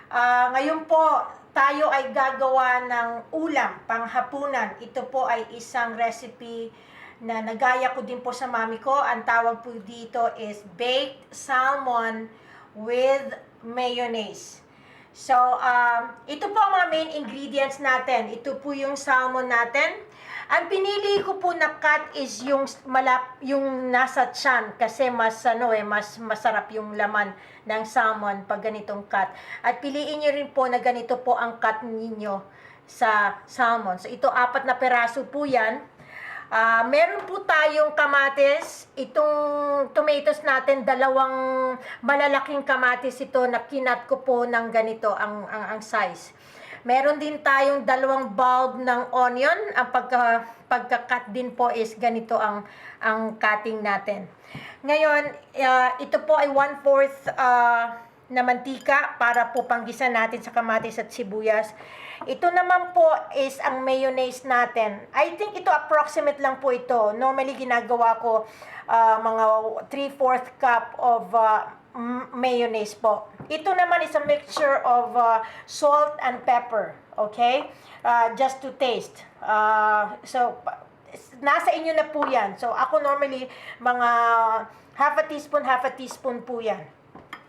Ngayon po, tayo ay gagawa ng ulam, panghapunan. Ito po ay isang recipe na nagaya ko din po sa mami ko. Ang tawag po dito is baked salmon with mayonnaise. So, ito po ang mga main ingredients natin. Ito po yung salmon natin. Ang pinili ko po na cut is yung nasa tiyan kasi mas masarap yung laman ng salmon pag ganitong cut. At piliin niyo rin po na ganito po ang cut ninyo sa salmon. So ito 4 na peraso po 'yan. Meron po tayong kamatis. Itong tomatoes natin, 2 malalaking kamatis ito na kinat ko po ng ganito ang size. Meron din tayong 2 bulb ng onion. Ang pagka-cut din po is ganito ang cutting natin. Ngayon, ito po ay 1/4 na mantika para po panggisa natin sa kamatis at sibuyas. Ito naman po is ang mayonnaise natin. I think ito approximate lang po ito. Normally ginagawa ko mga 3/4 cup of mayonnaise po. Ito naman is a mixture of salt and pepper, okay? Just to taste. So, nasa inyo na po yan. So, ako normally, mga half a teaspoon po yan.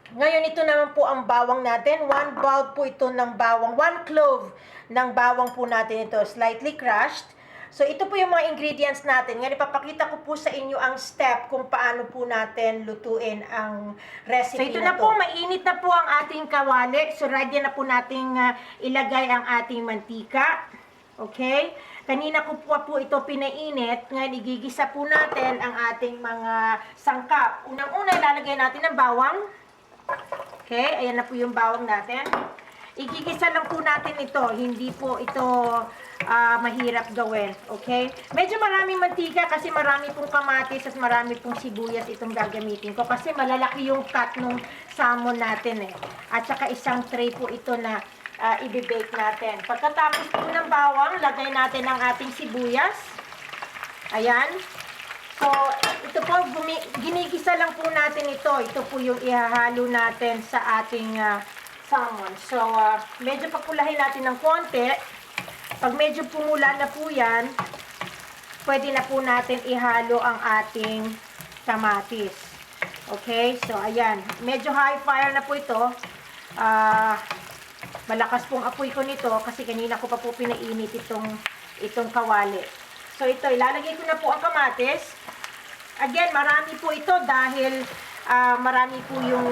Ngayon, ito naman po ang bawang natin. 1 bulb po ito ng bawang. 1 clove ng bawang po natin ito. Slightly crushed. So, ito po yung mga ingredients natin. Ngayon, ipapakita ko po sa inyo ang step kung paano po natin lutuin ang recipe na to. So, ito na po, mainit na po ang ating kawali. So, ready na po nating ilagay ang ating mantika. Okay? Kanina ko po ito pinainit. Ngayon, igigisa po natin ang ating mga sangkap. Unang-una, ilalagay natin ang bawang. Okay? Ayan na po yung bawang natin. Igigisa lang po natin ito. Hindi po ito mahirap gawin. Okay? Medyo maraming mantika kasi marami pong kamatis at marami pong sibuyas itong gagamitin ko. Kasi malalaki yung cut ng salmon natin eh. At saka isang tray po ito na i-bake natin. Pagkatapos po ng bawang, lagay natin ang ating sibuyas. Ayan. So, ito po, ginigisa lang po natin ito. Ito po yung ihahalo natin sa ating salmon. So, medyo papulahin natin ng konti. Pag medyo pumula na po yan, pwede na po natin ihalo ang ating kamatis. Okay? So, ayan. Medyo high fire na po ito. Malakas pong apoy ko nito kasi kanina ko pa po pinainit itong kawali. So, ito, ilalagay ko na po ang kamatis. Again, marami po ito dahil marami po yung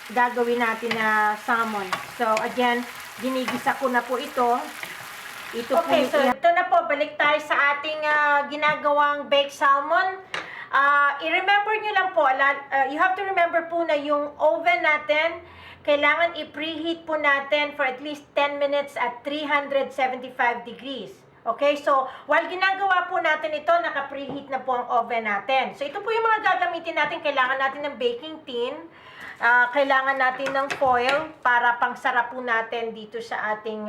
gagawin natin na salmon. So, again, ginigisa ko na po ito. Okay, so ito na po. Balik tayo sa ating ginagawang baked salmon. I-remember nyo lang po, you have to remember po na yung oven natin, kailangan i-preheat po natin for at least 10 minutes at 375 degrees. Okay, so while ginagawa po natin ito, naka-preheat na po ang oven natin. So ito po yung mga gagamitin natin. Kailangan natin ng baking tin. Kailangan natin ng foil para pangsarap po natin dito sa ating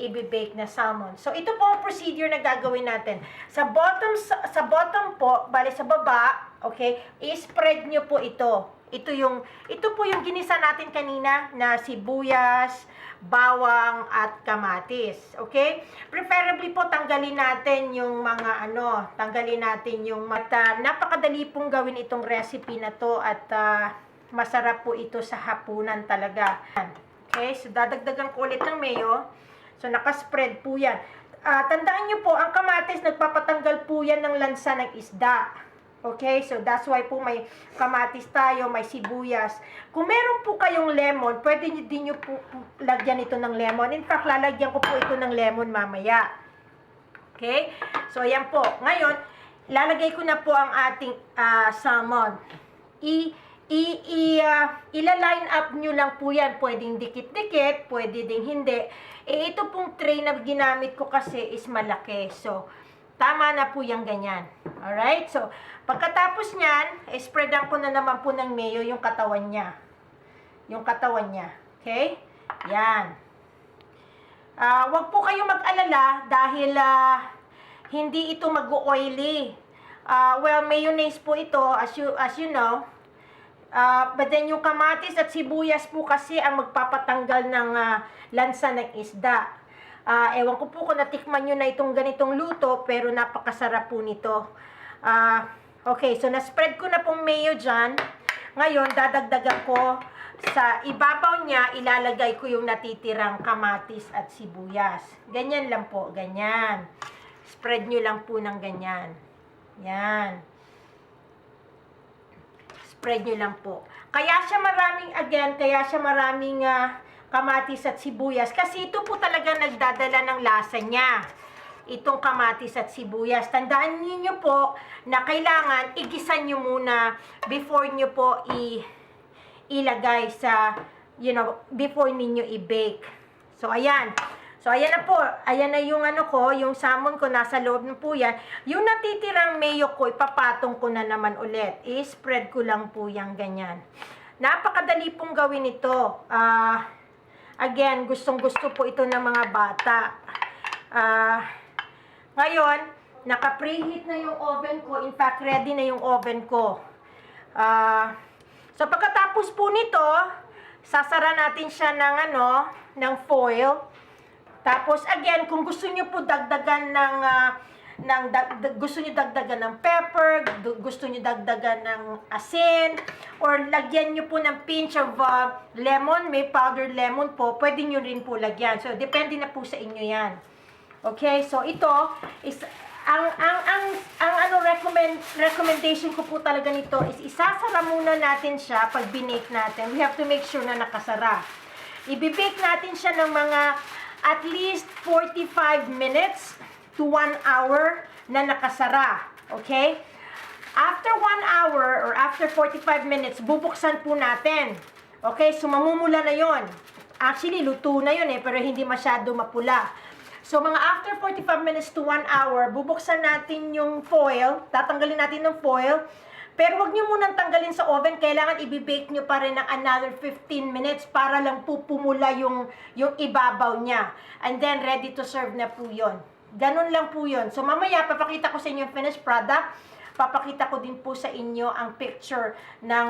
i-bake na salmon. So ito po ang procedure na gagawin natin. Sa bottom po, bali sa baba, okay, i-spread nyo po ito. Ito po yung ginisa natin kanina na sibuyas, bawang at kamatis. Okay? Preferably po tanggalin natin yung mga napakadali pong gawin itong recipe na to at masarap po ito sa hapunan talaga. Okay? So dadagdagan ko ulit ng mayo. So nakaspread po yan. Tandaan nyo po, ang kamatis nagpapatanggal po yan ng lansa ng isda. Okay, so that's why po may kamatis tayo, may sibuyas. Kung meron po kayong lemon, pwede din nyo po lagyan ito ng lemon. In fact, lalagyan ko po ito ng lemon mamaya. Okay, so ayan po. Ngayon, lalagay ko na po ang ating salmon. Ila-line up nyo lang po yan. Pwedeng dikit-dikit, pwede ding hindi. Ito pong tray na ginamit ko kasi is malaki. So, tama na po yung ganyan. Alright? So, pagkatapos nyan, spreadan ko na naman po ng mayo yung katawan niya. Yung katawan niya. Okay? Yan. Wag po kayo mag-alala dahil hindi ito mag-oily. Well, mayonnaise po ito, as you know. But then yung kamatis at sibuyas po kasi ang magpapatanggal ng lansa ng isda. Ewan ko po kung natikman nyo na itong ganitong luto, pero napakasarap po nito. Okay, so na-spread ko na pong mayo dyan. Ngayon, dadagdagan ko sa ibabaw niya, ilalagay ko yung natitirang kamatis at sibuyas. Ganyan lang po, ganyan. Spread nyo lang po ng ganyan. Yan. Spread nyo lang po. Kaya siya maraming kamatis at sibuyas. Kasi ito po talaga nagdadala ng lasa niya. Itong kamatis at sibuyas. Tandaan niyo po na kailangan igisan nyo muna before nyo po ilagay sa, before ninyo i-bake. So, ayan. So, ayan na po. Ayan na yung yung salmon ko, nasa loob na po yan. Yung natitirang mayo ko, ipapatong ko na naman ulit. I-spread ko lang po yan, ganyan. Napakadali pong gawin ito. Again, gustong-gusto po ito ng mga bata. Ngayon, naka-preheat na yung oven ko. In fact, ready na yung oven ko. So, pagkatapos po nito, sasara natin siya ng foil. Tapos, again, kung gusto nyo po dagdagan gusto nyo dagdagan ng pepper, gusto nyo dagdagan ng asin, or lagyan nyo po ng pinch of lemon, may powdered lemon po, pwede nyo rin po lagyan. So, depende na po sa inyo yan. Okay, so ito is recommendation ko po talaga nito is isasara muna natin siya pag binake natin. We have to make sure na nakasara. Ibibake natin siya ng mga at least 45 minutes to 1 hour na nakasara. Okay? After 1 hour or after 45 minutes, bubuksan po natin. Okay? So, mamumula na yon. Actually, luto na yon pero hindi masyado mapula. So, mga after 45 minutes to 1 hour, bubuksan natin yung foil. Tatanggalin natin ng foil. Pero wag nyo munang tanggalin sa oven. Kailangan i-bake nyo pa rin ng another 15 minutes para lang po pumula yung ibabaw niya. And then, ready to serve na po yun. Ganun lang po yun. So, mamaya, papakita ko sa inyo yung finished product. Papakita ko din po sa inyo ang picture ng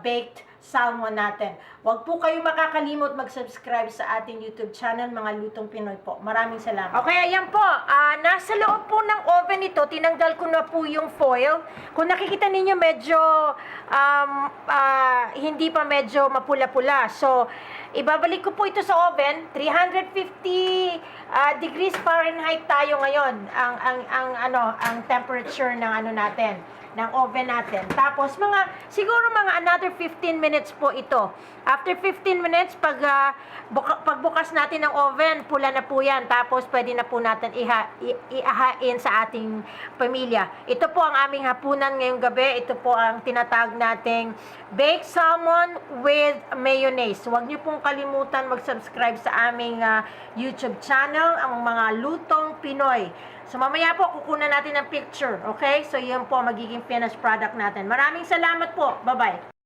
baked salmon natin. Huwag po kayo makakalimot mag-subscribe sa ating YouTube channel, mga Lutong Pinoy po. Maraming salamat. Okay, ayan po. Nasa loob po ng oven ito, tinanggal ko na po yung foil. Kung nakikita ninyo, medyo hindi pa medyo mapula-pula. So, ibabalik ko po ito sa oven. 350 degrees Fahrenheit tayo ngayon. Ang temperature ng natin, ng oven natin. Tapos siguro mga another 15 minutes po ito. After 15 minutes, pagbukas natin ng oven, pula na po yan. Tapos pwede na po natin ihahain sa ating pamilya. Ito po ang aming hapunan ngayong gabi. Ito po ang tinatawag nating baked salmon with mayonnaise. Huwag niyo pong kalimutan mag-subscribe sa aming YouTube channel, ang mga Lutong Pinoy. So, mamaya po, kukunan natin ng picture. Okay? So, yun po magiging finished product natin. Maraming salamat po. Bye-bye.